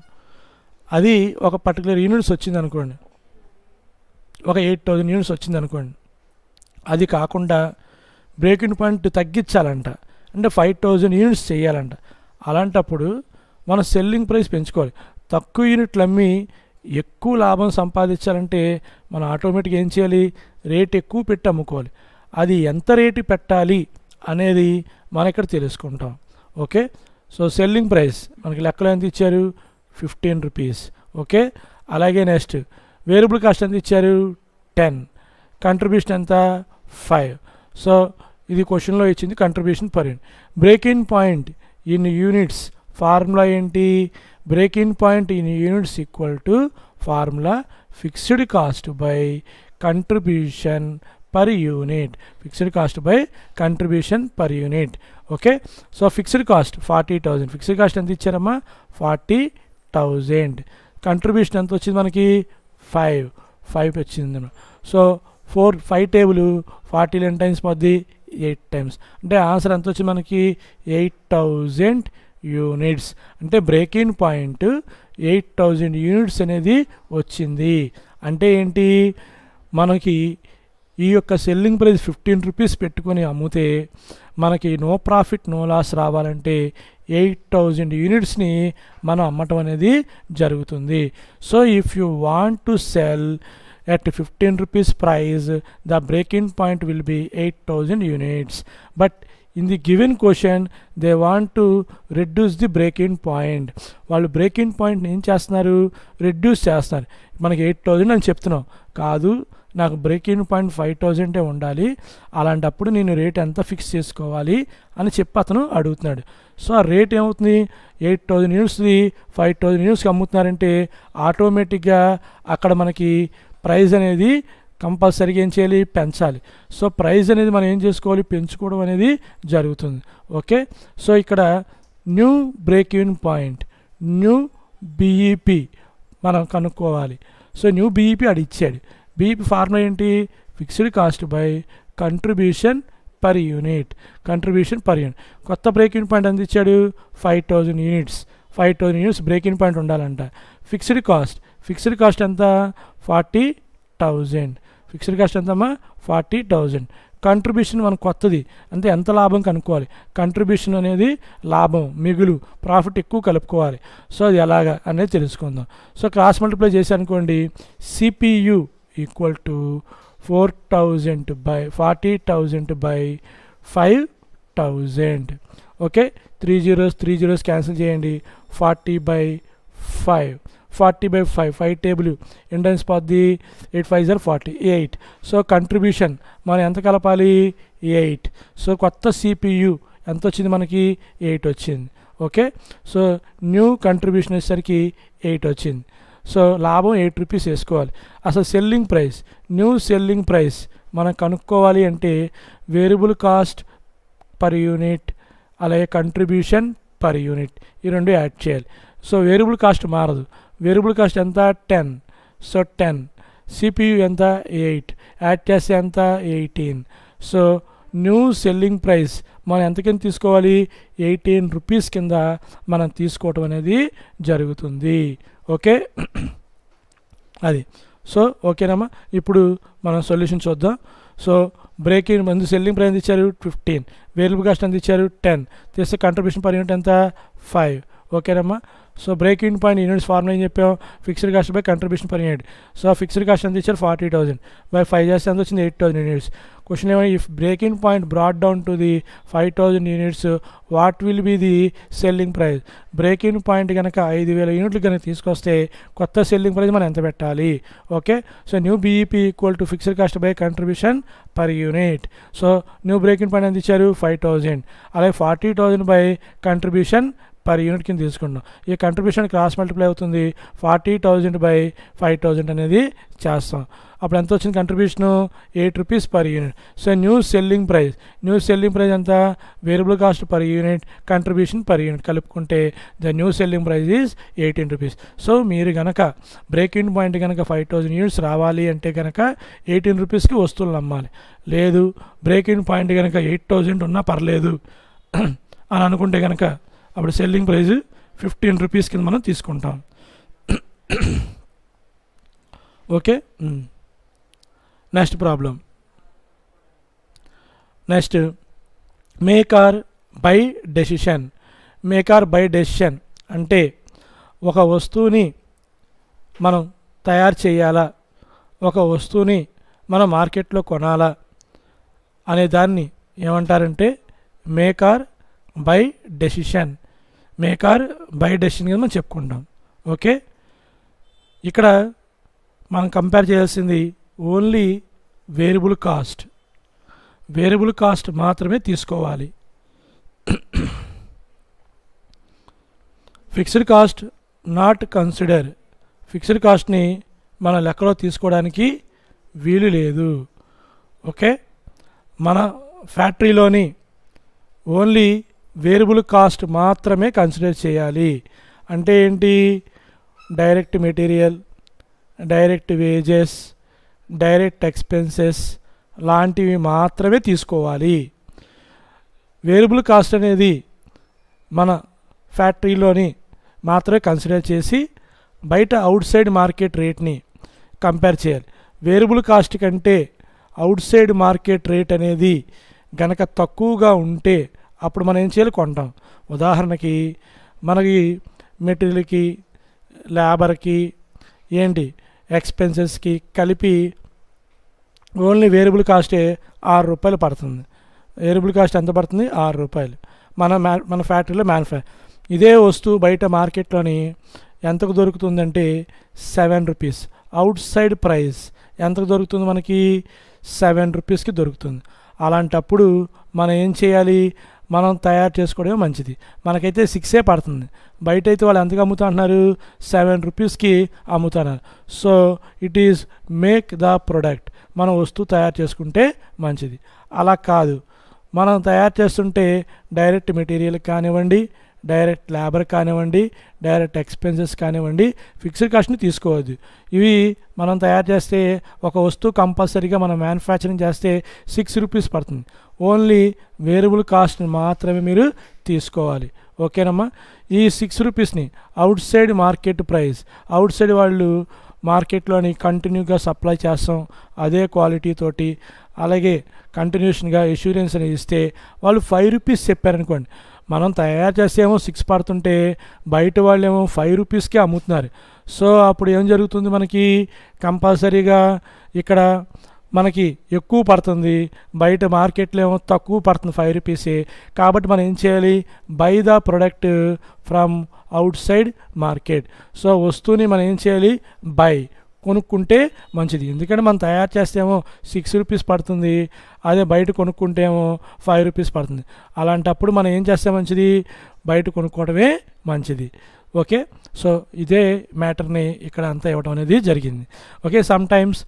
అది ఒక పర్టికులర్ యూనిట్స్ వచ్చింది అనుకోండి, ఒక 8,000 యూనిట్స్ వచ్చింది అనుకోండి. అది కాకుండా బ్రేక్ ఇన్ పాయింట్ తగ్గించాలంట, అంటే 5,000 యూనిట్స్ చేయాలంట. అలాంటప్పుడు మన సెల్లింగ్ ప్రైస్ పెంచుకోవాలి. తక్కువ యూనిట్లు అమ్మి ఎక్కువ లాభం సంపాదించాలంటే మనం ఆటోమేటిక్గా ఏం చేయాలి? రేట్ ఎక్కువ పెట్టి అమ్ముకోవాలి. అది ఎంత రేటు పెట్టాలి అనేది మనం ఇక్కడ తెలుసుకుంటాం. ఓకే, సో సెల్లింగ్ ప్రైస్ మనకి లెక్కలో ఎంత ఇచ్చారు? 15 రూపీస్. ఓకే, అలాగే నెక్స్ట్ వేరియబుల్ కాస్ట్ ఎంత ఇచ్చారు? 10. కంట్రిబ్యూషన్ ఎంత? 5. సో ఇది క్వశ్చన్లో ఇచ్చింది contribution per unit. Break in point in units formula ఏంటి? Break in point in units equal to formula fixed cost by contribution per unit, fixed cost by contribution per unit. Okay, so fixed cost 40,000, fixed cost ఎంత ఇచ్చారమ్మా 40,000, contribution ఎంత వచ్చింది మనకి 5 వచ్చింది. So 5 table 40 ఎన్ని times పోద్ది 8 times, అంటే answer ఎంత వచ్చింది మనకి 8,000 యూనిట్స్. అంటే బ్రేకింగ్ పాయింట్ 8,000 యూనిట్స్ అనేది వచ్చింది. అంటే ఏంటి, మనకి ఈ యొక్క సెల్లింగ్ ప్రైస్ 15 రూపీస్ పెట్టుకొని అమ్మితే మనకి నో ప్రాఫిట్ నో లాస్ రావాలంటే 8,000 యూనిట్స్ని మనం అమ్మటం అనేది జరుగుతుంది. So if you want to cell at 15 rupees price, the breaking point will be 8,000 units. But in the given question they want to reduce the breaking point. వాళ్ళు breaking పాయింట్ని ఏం చేస్తున్నారు, reduce చేస్తున్నారు. మనకి 8,000 అని చెప్తున్నాం, కాదు నాకు బ్రేకింగ్ పాయింట్ 5,000 ఉండాలి, అలాంటప్పుడు నేను రేట్ ఎంత ఫిక్స్ చేసుకోవాలి అని చెప్పి అతను అడుగుతున్నాడు. సో ఆ రేట్ ఏమవుతుంది, 8,000 యూనిట్స్ది 5,000 యూనిట్స్కి అమ్ముతున్నారంటే ఆటోమేటిక్గా అక్కడ మనకి ప్రైస్ అనేది కంపల్సరీగా ఏం చేయాలి, పెంచాలి. సో ప్రైస్ అనేది మనం ఏం చేసుకోవాలి, పెంచుకోవడం అనేది జరుగుతుంది. ఓకే, సో ఇక్కడ new break even point, new BEP మనం కనుక్కోవాలి. సో న్యూ బీఈపీ అది ఇచ్చాడు. బీఈపీ ఫార్ములా ఏంటి, fixed cost by contribution per unit, contribution per unit. కొత్త బ్రేకింగ్ పాయింట్ ఎంత ఇచ్చాడు 5,000 యూనిట్స్, 5,000 యూనిట్స్ బ్రేకింగ్ పాయింట్ ఉండాలంట. ఫిక్స్డ్ కాస్ట్ ఎంత 40,000, ఫిక్స్డ్ కాస్ట్ ఎంతమ్మా 40,000. కంట్రిబ్యూషన్ మన కొత్తది అంటే ఎంత లాభం కనుక్కోవాలి, కంట్రిబ్యూషన్ అనేది లాభం మిగులు ప్రాఫిట్ ఎక్కువ కలుపుకోవాలి. సో అది ఎలాగా అనేది తెలుసుకుందాం. సో క్రాస్ మల్టిప్లై చేశానుకోండి, CPU equal to 4,000 by 40,000 by 5,000. Okay, 3 zeros cancel చేయండి, 40/5, 5 టేబుల్ ఎంట్రన్స్ పోద్ది, 8 5 48. సో కంట్రిబ్యూషన్ మనం ఎంత కలపాలి 8. సో కొత్త సిపియు ఎంత వచ్చింది మనకి 8 వచ్చింది. ఓకే, సో న్యూ కంట్రిబ్యూషన్ వచ్చేసరికి 8 వచ్చింది. సో లాభం 8 రూపీస్ వేసుకోవాలి. అసలు selling price, new selling price మనం కనుక్కోవాలి అంటే వేరియబుల్ కాస్ట్ పర్ యూనిట్ అలాగే కంట్రిబ్యూషన్ పర్ యూనిట్ ఈ రెండు యాడ్ చేయాలి. సో వేరియబుల్ కాస్ట్ మారదు, వేరియబుల్ కాస్ట్ ఎంత 10. సో 10, సిపియు ఎంత 8, యాడ్ చేస్తే ఎంత 18. సో న్యూ సెల్లింగ్ ప్రైస్ మనం ఎంత కింద తీసుకోవాలి 18 రూపీస్ కింద మనం తీసుకోవటం అనేది జరుగుతుంది. ఓకే, అది. సో ఓకేనమ్మా, ఇప్పుడు మనం సొల్యూషన్ చూద్దాం. సో బ్రేకింగ్ ముందు సెల్లింగ్ ప్రైస్ ఎంత ఇచ్చారు 15, వేరియబుల్ కాస్ట్ ఎంత ఇచ్చారు 10, తీస్తే కంట్రిబ్యూషన్ పర్ యూనిట్ ఎంత 5. ఓకేనమ్మా, so breaking point units formula ఏం చెప్పాం, fixed cost by contribution per unit. So fixed cost ఎంత ఇచ్చారు 40,000 బై 5 చేస్తే ఎంత వచ్చింది 8,000 యూనిట్స్. క్వశ్చన్ ఏమైనా, if breaking point brought down to the 5,000 units what will be the selling price. Breaking point కనుక 5,000 యూనిట్లు కనుక తీసుకొస్తే కొత్త సెల్లింగ్ ప్రైస్ మనం ఎంత పెట్టాలి. Okay, so new BEP equal to fixed cost by contribution per unit. So new breaking point ఎంత ఇచ్చారు 5,000, అలాగే 40,000 బై కంట్రిబ్యూషన్ పర్ యూనిట్ కింద తీసుకుంటాం. ఈ కంట్రిబ్యూషన్ క్రాస్ మల్టిప్లై అవుతుంది, 40,000 బై 5,000 అనేది చేస్తాం. అప్పుడు ఎంత వచ్చింది contribution 8 rupees per unit. So new selling price ఎంత, variable cost per unit contribution per unit కలుపుకుంటే the new selling price is 18 rupees. So మీరు కనుక బ్రేకింగ్ పాయింట్ కనుక 5,000 యూనిట్స్ రావాలి అంటే కనుక 18 రూపీస్కి వస్తువులు అమ్మాలి. లేదు బ్రేకింగ్ పాయింట్ కనుక 8,000 ఉన్నా పర్లేదు అని అనుకుంటే కనుక అప్పుడు సెల్లింగ్ ప్రైస్ 15 రూపీస్ కింద మనం తీసుకుంటాం. Okay, next problem. Next make or buy decision. అంటే ఒక వస్తువుని మనం తయారు చేయాలా, ఒక వస్తువుని మనం మార్కెట్లో కొనాలా అనే దాన్ని ఏమంటారంటే మేక్ ఆర్ బై డెసిషన్ కింద మనం చెప్పుకుంటాం. ఓకే, ఇక్కడ మనం కంపేర్ చేయాల్సింది ఓన్లీ వేరియబుల్ కాస్ట్ మాత్రమే తీసుకోవాలి. ఫిక్స్డ్ కాస్ట్ నాట్ కన్సిడర్, ఫిక్స్డ్ కాస్ట్ని మన లెక్కలో తీసుకోవడానికి వీలు లేదు. ఓకే, మన ఫ్యాక్టరీలోని ఓన్లీ వేరియబుల్ కాస్ట్ మాత్రమే కన్సిడర్ చేయాలి. అంటే ఏంటి? Direct material, direct wages, direct expenses లాంటివి మాత్రమే తీసుకోవాలి. వేరియబుల్ కాస్ట్ అనేది మన ఫ్యాక్టరీలోని మాత్రమే కన్సిడర్ చేసి బయట అవుట్ సైడ్ మార్కెట్ రేట్ని కంపేర్ చేయాలి. వేరియబుల్ కాస్ట్ కంటే అవుట్ సైడ్ మార్కెట్ రేట్ అనేది గనక తక్కువగా ఉంటే అప్పుడు మనం ఏం చేయాలి? కొంటాం. ఉదాహరణకి మనకి మెటీరియల్కి, లేబర్కి, ఏంటి ఎక్స్పెన్సెస్కి కలిపి ఓన్లీ వేరియబుల్ కాస్టే ₹6 పడుతుంది. వేరియబుల్ కాస్ట్ ఎంత పడుతుంది? ₹6. మన ఫ్యాక్టరీలో ఇదే వస్తువు బయట మార్కెట్లోని ఎంతకు దొరుకుతుందంటే ₹7. అవుట్ సైడ్ ప్రైస్ ఎంతకు దొరుకుతుంది? మనకి ₹7కి దొరుకుతుంది. అలాంటప్పుడు మనం ఏం చేయాలి? మనం తయారు చేసుకోవడమే మంచిది. మనకైతే 6 పడుతుంది, బయట అయితే వాళ్ళు ఎంతకు అమ్ముతున్నారు? ₹7కి అమ్ముతున్నారు. So it is make the product. మనం వస్తువు తయారు చేసుకుంటే మంచిది. అలా కాదు, మనం తయారు చేస్తుంటే డైరెక్ట్ మెటీరియల్ కానివ్వండి, డైరెక్ట్ లేబర్ కానివ్వండి, డైరెక్ట్ ఎక్స్పెన్సెస్ కానివ్వండి, ఫిక్స్డ్ కాస్ట్ని తీసుకోవద్దు. ఇవి మనం తయారు చేస్తే ఒక వస్తువు కంపల్సరీగా మనం మ్యానుఫ్యాక్చరింగ్ చేస్తే ₹6 పడుతుంది. ఓన్లీ వేరియబుల్ కాస్ట్ని మాత్రమే మీరు తీసుకోవాలి. ఓకేనమ్మా? ఈ ₹6ని outside market price, outside వాళ్ళు మార్కెట్లోని కంటిన్యూగా సప్లై చేస్తాం అదే క్వాలిటీ తోటి, అలాగే కంటిన్యూషన్గా ఎష్యూరెన్స్ అనేది ఇస్తే వాళ్ళు ₹5 చెప్పారనుకోండి, మనం తయారు చేసేమో 6 పడుతుంటే బయట వాళ్ళు ఏమో ₹5కే అమ్ముతున్నారు. సో అప్పుడు ఏం జరుగుతుంది? మనకి కంపల్సరీగా ఇక్కడ మనకి ఎక్కువ పడుతుంది, బయట మార్కెట్లో ఏమో తక్కువ పడుతుంది ₹5. కాబట్టి మనం ఏం చేయాలి? By the product from out side market. So వస్తువుని మనం ఏం చేయాలి? కొనుక్కుంటే మంచిది. ఎందుకంటే మనం తయారు చేస్తేమో ₹6 పడుతుంది, అదే బయట కొనుక్కుంటేమో ₹5 పడుతుంది. అలాంటప్పుడు మనం ఏం చేస్తే మంచిది? బయట కొనుక్కోవడమే మంచిది. ఓకే, సో ఇదే మ్యాటర్ని ఇక్కడ అంతా ఇవ్వడం అనేది జరిగింది. Okay, sometimes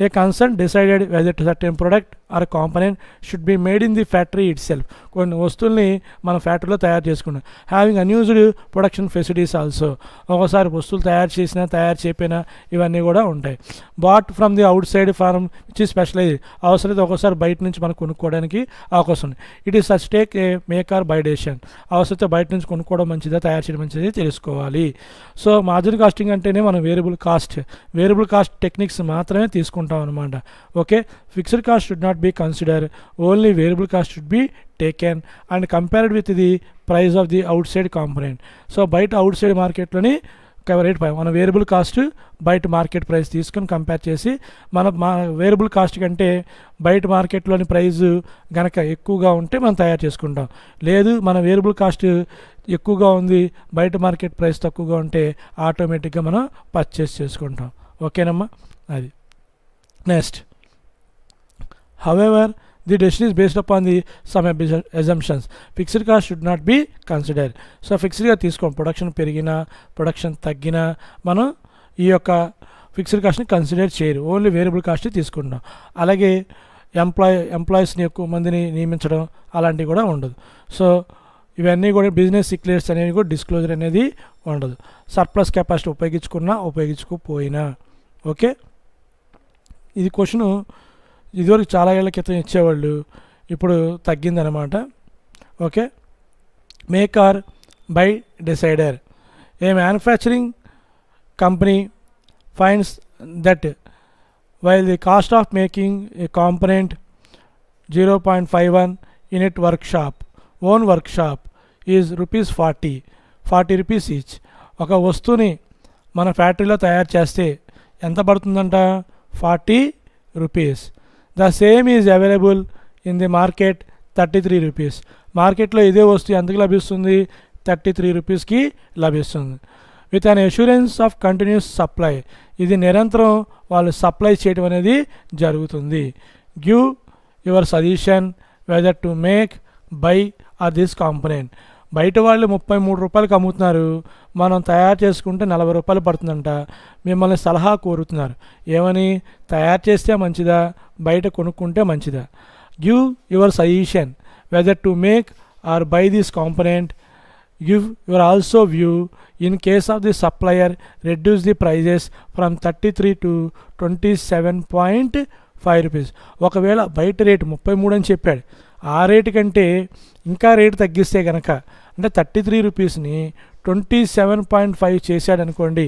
a concern decided whether to certain product or component should be made in the factory itself. కొన్ని వస్తువుల్ని మన ఫ్యాక్టరీలో తయారు చేసుకున్నాం. Having unused production facilities also. ఒకసారి వస్తువులు తయారు చేసినా తయారు చేయకపోయినా ఇవన్నీ కూడా ఉంటాయి. Bought from the outside firm which is specialize. అవసరమైతే ఒక్కోసారి బయట నుంచి మనం కొనుక్కోవడానికి అవకాశం ఉంది. It is such take a make or buy decision. అవసరమైతే బయట నుంచి కొనుక్కోవడం మంచిదా, తయారు చేయడం మంచిది తెలుసుకోవాలి. సో మార్జిన్ కాస్టింగ్ అంటేనే మనం వేరియబుల్ కాస్ట్ టెక్నిక్స్ మాత్రమే తీసుకుంటాం అనమాట. Okay, fixed cost should not be consider, only variable cost should be taken and compared with the price of the out side component. So బయట అవుట్ సైడ్ మార్కెట్లోని రేట్ మన variable cost బయట market price తీసుకొని compare చేసి మన variable cost కంటే బయట మార్కెట్లోని price గనక ఎక్కువగా ఉంటే మనం తయారు చేసుకుంటాం. లేదు మన వేరియబుల్ కాస్ట్ ఎక్కువగా ఉంది, బయట మార్కెట్ ప్రైస్ తక్కువగా ఉంటే ఆటోమేటిక్గా మనం పర్చేస్ చేసుకుంటాం. ఓకేనమ్మా? అది నెక్స్ట్. However the decision is based upon the some assumptions. Fixed cost should not be consider. So ఫిక్స్డ్గా తీసుకోండి. ప్రొడక్షన్ పెరిగినా ప్రొడక్షన్ తగ్గినా మనం ఈ యొక్క ఫిక్స్డ్ కాస్ట్ని కన్సిడర్ చేయరు, ఓన్లీ వేరియబుల్ కాస్ట్ తీసుకుంటాం. అలాగే ఎంప్లాయీస్ని ఎక్కువ మందిని నియమించడం అలాంటివి కూడా ఉండదు. సో ఇవన్నీ కూడా బిజినెస్ సీక్రెట్స్ అనేవి కూడా డిస్క్లోజర్ అనేది ఉండదు. సర్ప్లస్ కెపాసిటీ ఉపయోగించుకున్నా ఉపయోగించుకోపోయినా. ఓకే, ఇది క్వశ్చను ఇదివరకు చాలా ఏళ్ల క్రితం ఇచ్చేవాళ్ళు, ఇప్పుడు తగ్గిందనమాట. Okay, make or buy decider. A manufacturing company finds that while the cost of making a component 0.51 in it own workshop is ₹40 each. ఒక వస్తువుని మన ఫ్యాక్టరీలో తయారు చేస్తే ఎంత పడుతుందంట? ₹40. The same is available in the market ₹33. మార్కెట్లో ఇదే వస్తువు ఎంతకు లభిస్తుంది? ₹33కి లభిస్తుంది. With an assurance of continuous supply. ఇది నిరంతరం వాళ్ళు సప్లై చేయడం అనేది జరుగుతుంది. Give your suggestion whether to make, buy or this component. బయట వాళ్ళు 33 రూపాయలకి అమ్ముతున్నారు, మనం తయారు చేసుకుంటే 40 రూపాయలు పడుతుందంట. మిమ్మల్ని సలహా కోరుతున్నారు ఏమని, తయారు చేస్తే మంచిదా బయట కొనుక్కుంటే మంచిదా? Give your suggestion whether to make or buy this component. Give your also view in case of the supplier reduce the prices from 33 to 27.5 rupees. ఒకవేళ బయట రేటు 33 అని చెప్పాడు, ఆ రేటు కంటే ఇంకా రేటు తగ్గిస్తే కనుక అంటే 33 రూపీస్ని 27.5 చేశాడు అనుకోండి,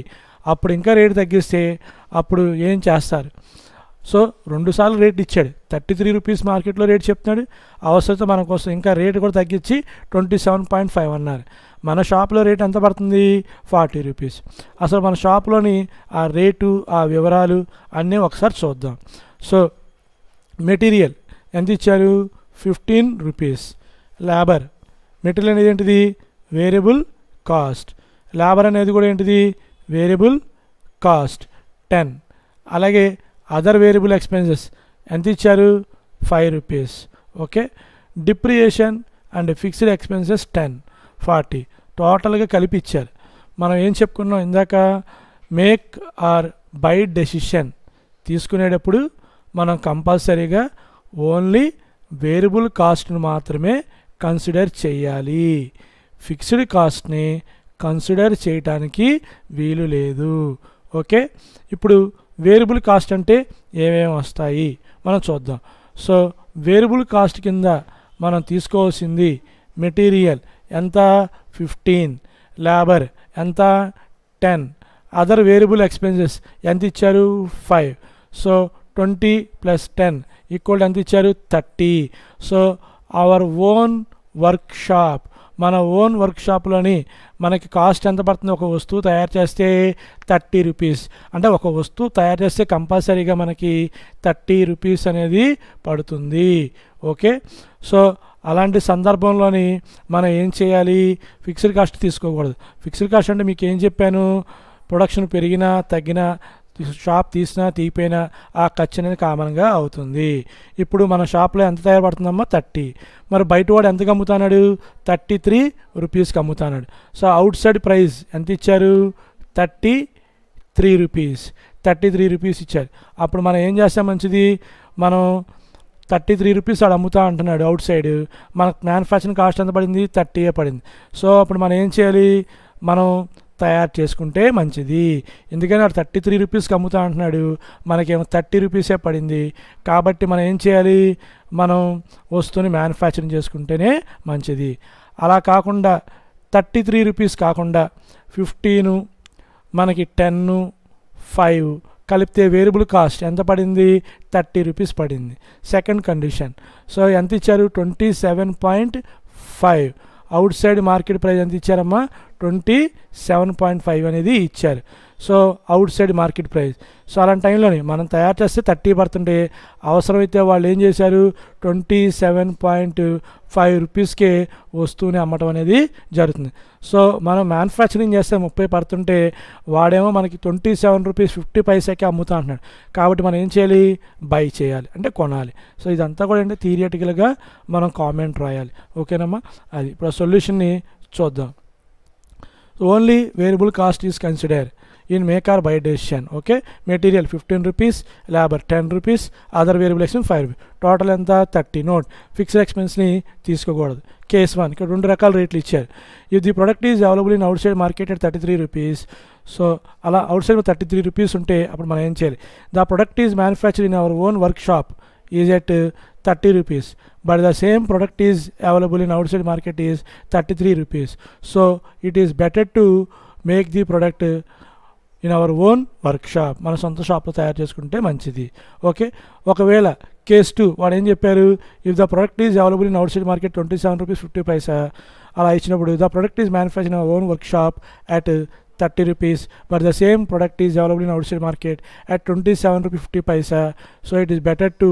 అప్పుడు ఇంకా రేటు తగ్గిస్తే అప్పుడు ఏం చేస్తారు? సో 2 సార్లు రేట్ ఇచ్చాడు, 33 రూపీస్ మార్కెట్లో రేట్ చెప్తున్నాడు, అవసరత మన కోసం ఇంకా రేటు కూడా తగ్గించి 27.5 అన్నారు. మన షాప్లో రేట్ ఎంత పడుతుంది? 40 రూపీస్. అసలు మన షాప్లోని ఆ రేటు ఆ వివరాలు అన్నీ ఒకసారి చూద్దాం. సో మెటీరియల్ ఎంత ఇచ్చారు? 15 రూపీస్. లేబర్, మెటీరియల్ అనేది ఏంటిది? Variable cost. లేబర్ అనేది కూడా ఏంటిది? Variable cost 10. అలాగే అదర్ వేరియబుల్ ఎక్స్పెన్సెస్ ఎంత ఇచ్చారు? 5 rupees. Okay. Depreciation and fixed expenses 10, 40 టోటల్గా కలిపి ఇచ్చారు. మనం ఏం చెప్పుకున్నాం ఇందాక, మేక్ ఆర్ బై డెసిషన్ తీసుకునేటప్పుడు మనం కంపల్సరీగా ఓన్లీ వేరియబుల్ కాస్ట్ను మాత్రమే కన్సిడర్ చేయాలి, ఫిక్స్డ్ కాస్ట్ని కన్సిడర్ చేయటానికి వీలు లేదు. ఓకే. ఇప్పుడు వేరియబుల్ కాస్ట్ అంటే ఏమేమి వస్తాయి మనం చూద్దాం. సో వేరియబుల్ కాస్ట్ కింద మనం తీసుకోవాల్సింది మెటీరియల్ ఎంత? 15. లేబర్ ఎంత? 10. అదర్ వేరియబుల్ ఎక్స్పెన్సెస్ ఎంత ఇచ్చారు? 5. సో 20 + 10 ఈక్వల్ ఎంత ఇచ్చారు? 30. So our own work shop, మన ఓన్ వర్క్ షాప్లోని మనకి కాస్ట్ ఎంత పడుతుంది? ఒక వస్తువు తయారు చేస్తే 30 రూపీస్. అంటే ఒక వస్తువు తయారు చేస్తే కంపల్సరీగా మనకి 30 రూపీస్ అనేది పడుతుంది. ఓకే. సో అలాంటి సందర్భంలోని మనం ఏం చేయాలి? ఫిక్స్డ్ కాస్ట్ తీసుకోకూడదు. ఫిక్స్డ్ కాస్ట్ అంటే మీకు ఏం చెప్పాను? ప్రొడక్షన్ పెరిగినా తగ్గినా, షాప్ తీసినా తీపిపోయినా ఆ ఖర్చు అనేది కామన్గా అవుతుంది. ఇప్పుడు మన షాప్లో ఎంత తయారుపడుతుందమ్మా? 30. మరి బయట వాడు ఎంతకు అమ్ముతున్నాడు? 33 రూపీస్కి అమ్ముతున్నాడు. సో అవుట్ సైడ్ ప్రైస్ ఎంత ఇచ్చారు? 33 రూపీస్. 33 రూపీస్ ఇచ్చారు. అప్పుడు మనం ఏం చేస్తాం మంచిది? మనం 33 రూపీస్ వాడు అమ్ముతా అంటున్నాడు అవుట్ సైడ్, మనకు మ్యానుఫ్యాక్చరింగ్ కాస్ట్ ఎంత పడింది? 30 పడింది. సో అప్పుడు మనం ఏం చేయాలి? మనం తయారు చేసుకుంటే మంచిది. ఎందుకని వాడు 33 రూపీస్కి అమ్ముతా అంటున్నాడు, మనకేమో 30 రూపీసే పడింది. కాబట్టి మనం ఏం చేయాలి? మనం వస్తువుని మ్యానుఫ్యాక్చరింగ్ చేసుకుంటేనే మంచిది. అలా కాకుండా 33 రూపీస్ కాకుండా 15, మనకి 10, 5 కలిపితే వేరియబుల్ కాస్ట్ ఎంత పడింది? 30 రూపీస్ పడింది. Second condition. సో ఎంత ఇచ్చారు? 27.5. అవుట్ సైడ్ మార్కెట్ ప్రైస్ ఎంత ఇచ్చారమ్మా? 27.5 అనేది ఇచ్చారు. So out side market price. So అలాంటి టైంలోనే మనం తయారు చేస్తే 30 పడుతుంటే అవసరమైతే వాళ్ళు ఏం చేశారు? 27.5 రూపీస్కే వస్తువుని అమ్మటం అనేది జరుగుతుంది. సో మనం మ్యానుఫ్యాక్చరింగ్ చేస్తే 30 పడుతుంటే వాడేమో మనకి 27 రూపీస్ 50 పైసాకే అమ్ముతా అంటున్నాడు. కాబట్టి మనం ఏం చేయాలి? బై చేయాలి, అంటే కొనాలి. సో ఇదంతా కూడా అంటే థియరిటికల్గా మనం కామెంట్ రాయాలి. ఓకేనమ్మా? అది ఇప్పుడు సొల్యూషన్ని చూద్దాం. Only variable cost is consider in make or buy decision. Okay. Material 15 rupees, labour 10 rupees, other variable expense 5 rupees, total ఎంత? 30. నోట్, ఫిక్స్డ్ ఎక్స్పెన్స్ని తీసుకోకూడదు. కేస్ 1 ఇక్కడ 2 రకాల రేట్లు ఇచ్చారు. If the product is available in out side market at 33 rupees. So అలా out side 33 rupees ఉంటే అప్పుడు మనం ఏం చేయాలి? The product is manufactured in our own work shop is at 30 rupees, but the same product is available in outside market is 33 rupees. So it is better to make the product in our own workshop. మన సొంత షాప్లో తయారు చేసుకుంటే మంచిది. Okay. ఒకవేళ case 2 వాడు ఏం చెప్పారు? If the product is available in out side market 27 rupees 50 పైసా అలా ఇచ్చినప్పుడు the product is manufactured in our own work shop at 30 rupees, but the same product is available in outside market at 27 rupees 50 paisa. So it is better to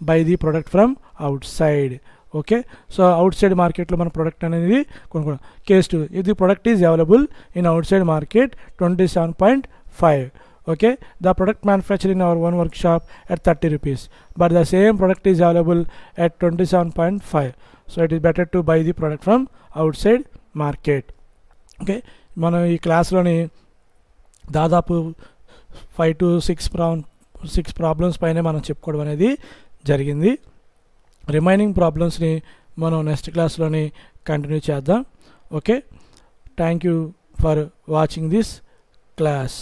buy the product from outside. Okay. So outside market lo mana product anedi konukodam. Case 2, if the product is available in outside market 27.5. Okay. The product manufactured in our own workshop at 30 rupees, but the same product is available at 27.5. So it is better to buy the product from outside market. Okay, మనం ఈ క్లాస్లోని దాదాపు 5 to 6 problems పైనే మనం చెప్పుకోవడం అనేది జరిగింది. Remaining ప్రాబ్లమ్స్ని మనం నెక్స్ట్ క్లాస్లోని కంటిన్యూ చేద్దాం. Okay, thank you for watching this class.